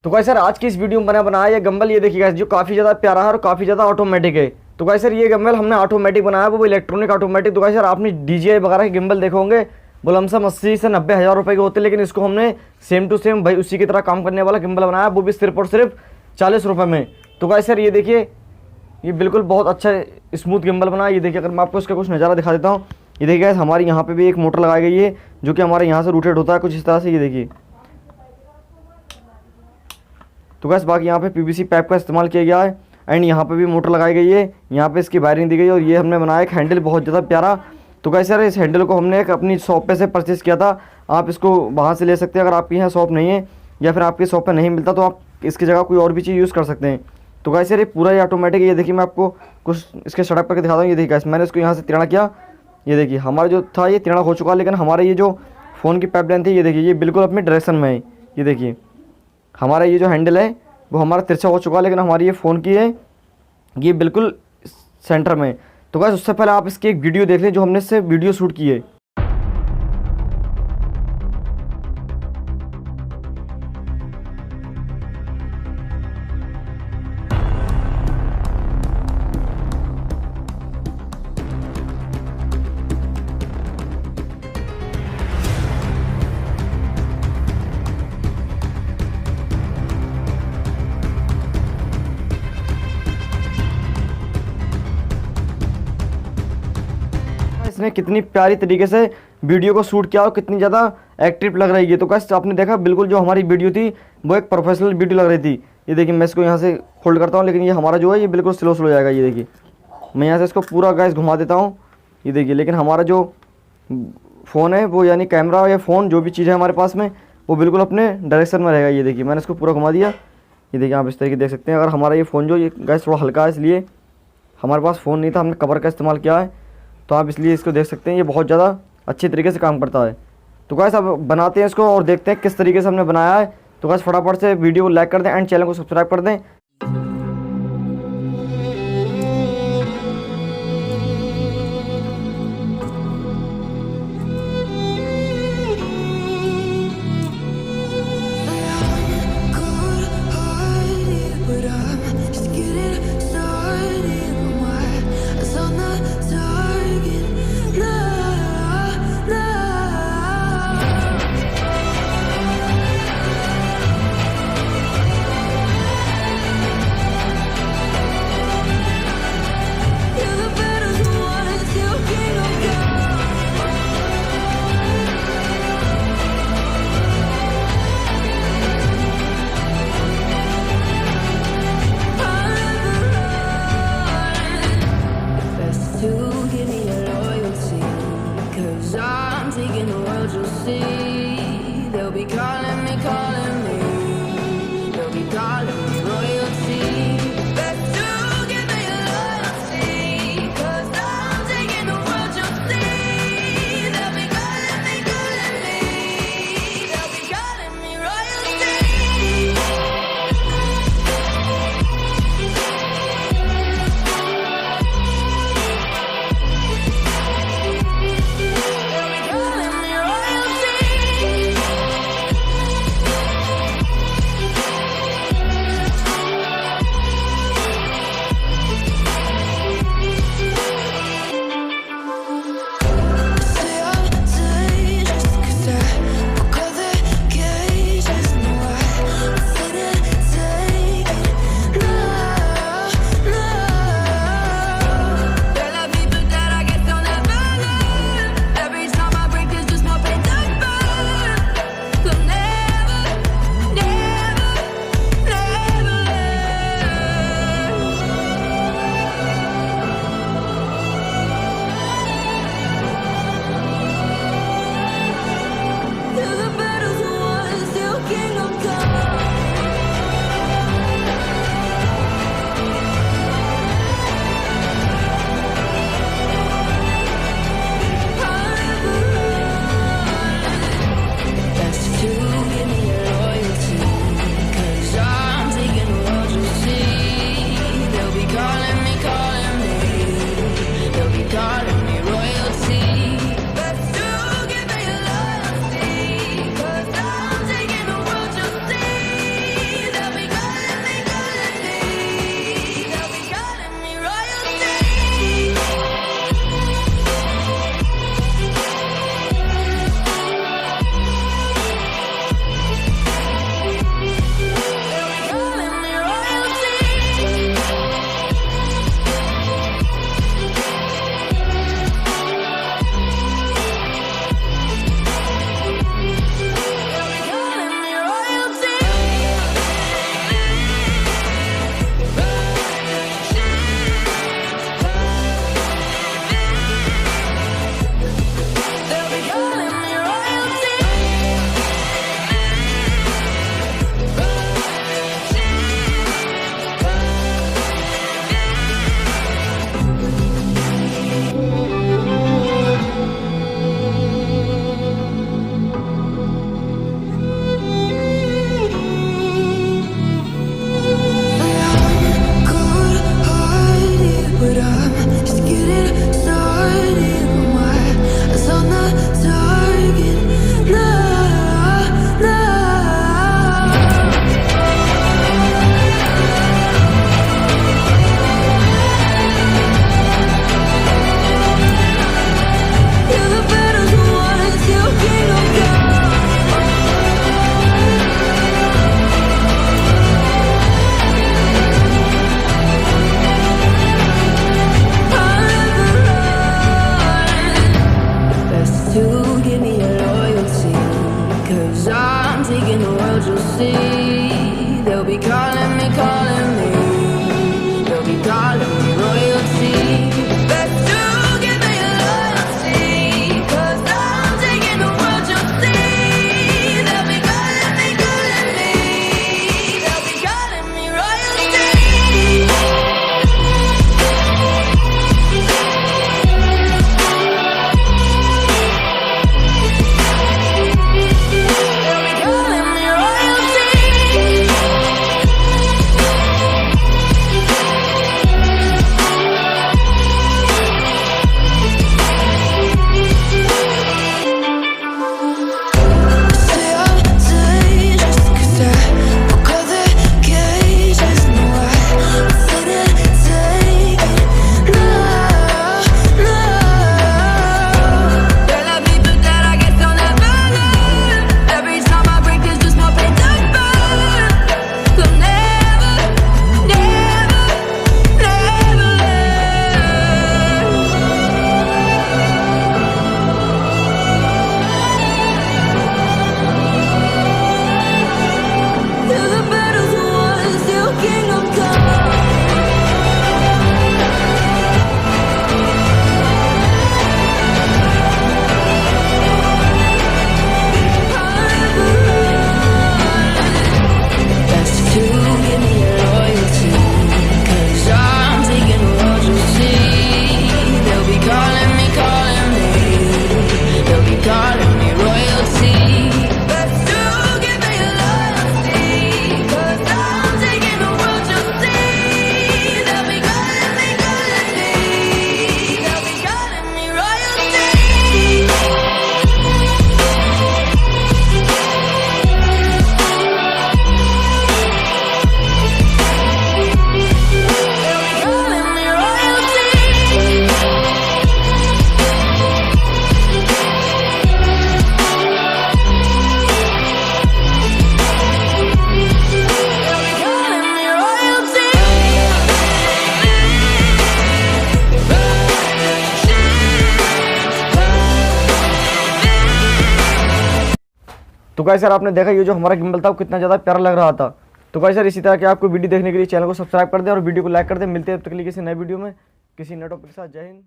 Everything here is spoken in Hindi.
तो गाइस सर आज की इस वीडियो में बनाया ये गम्बल, ये देखिए गाइस जो काफ़ी ज़्यादा प्यारा है और काफ़ी ज़्यादा ऑटोमेटिक है। तो गाइस सर ये गम्बल हमने ऑटोमेटिक बनाया है, वो इलेक्ट्रॉनिक ऑटोमेटिक। तो गाइस सर आपने DJI वगैरह के गिम्बल देखे होंगे, वो लमसम 80 से 90 हज़ार रुपये के होते हैं, लेकिन इसको हमने सेम टू सेम भाई उसी की तरह काम करने वाला गिम्बल बनाया, वो भी सिर्फ और सिर्फ 40 रुपये में। तो गाइस सर ये देखिए, ये बिल्कुल बहुत अच्छा स्मूथ गिम्बल बना है। ये देखिए, अगर मैं आपको इसका कुछ नज़ारा दिखा देता हूँ, ये देखिए गाइस हमारे यहाँ पे भी एक मोटर लगाई गई है जो कि हमारे यहाँ से रूटेड होता है कुछ इस तरह से। ये देखिए, तो गैस बाकी यहाँ पे PVC पाइप का इस्तेमाल किया गया है एंड यहाँ पे भी मोटर लगाई गई है, यहाँ पे इसकी वायरिंग दी गई है और ये हमने बनाया एक हैंडल बहुत ज़्यादा प्यारा। तो गैस यार इस हैंडल को हमने एक अपनी शॉप पे से परचेज़ किया था, आप इसको वहाँ से ले सकते हैं। अगर आपके यहाँ शॉप नहीं है या फिर आपकी शॉप पे नहीं मिलता तो आप इसकी जगह कोई और भी चीज़ यूज़ कर सकते हैं। तो गैस यार ये पूरा ही ऑटोमेटिक है। ये देखिए मैं आपको कुछ इसके सेटअप करके दिखाता हूँ। ये देखिए गैस मैंने इसको यहाँ से तिराना किया, ये देखिए हमारा जो था ये तिराना हो चुका है, लेकिन हमारा ये जो फ़ोन की पाइपलाइन थी ये देखिए ये बिल्कुल अपनी डायरेक्शन में है। ये देखिए हमारा ये जो हैंडल है वो हमारा तिरछा हो चुका है, लेकिन हमारी ये फ़ोन की है ये बिल्कुल सेंटर में। तो गाइस उससे पहले आप इसकी एक वीडियो देख लें जो हमने इससे वीडियो शूट की है। इसने कितनी प्यारी तरीके से वीडियो को शूट किया और कितनी ज़्यादा एक्टिव लग रही है। तो गाइस आपने देखा बिल्कुल जो हमारी वीडियो थी वो एक प्रोफेशनल वीडियो लग रही थी। ये देखिए मैं इसको यहाँ से होल्ड करता हूँ, लेकिन ये हमारा जो है ये बिल्कुल स्लो स्लो जाएगा। ये देखिए मैं यहाँ से इसको पूरा गाइस घुमा देता हूँ, ये देखिए, लेकिन हमारा जो फ़ोन है वो यानी कैमरा या फ़ोन जो भी चीज़ है हमारे पास में वो बिल्कुल अपने डायरेक्शन में रहेगा। ये देखिए मैंने इसको पूरा घुमा दिया, ये देखिए आप इस तरीके देख सकते हैं। अगर हमारा ये फ़ोन जो ये गाइस थोड़ा हल्का है इसलिए हमारे पास फ़ोन नहीं था, हमने कवर का इस्तेमाल किया है, तो आप इसलिए इसको देख सकते हैं ये बहुत ज़्यादा अच्छे तरीके से काम करता है। तो गाइस अब बनाते हैं इसको और देखते हैं किस तरीके से हमने बनाया है। तो गाइस फटाफट से वीडियो को लाइक कर दें एंड चैनल को सब्सक्राइब कर दें। तो गाइस यार आपने देखा ये जो हमारा गिम्बल था वो कितना ज़्यादा प्यारा लग रहा था। तो गाइस यार इसी तरह के आपको वीडियो देखने के लिए चैनल को सब्सक्राइब कर दें और वीडियो को लाइक कर दें। मिलते हैं तब तक के लिए किसी नए वीडियो में किसी नए टॉपिक के साथ। जय हिंद।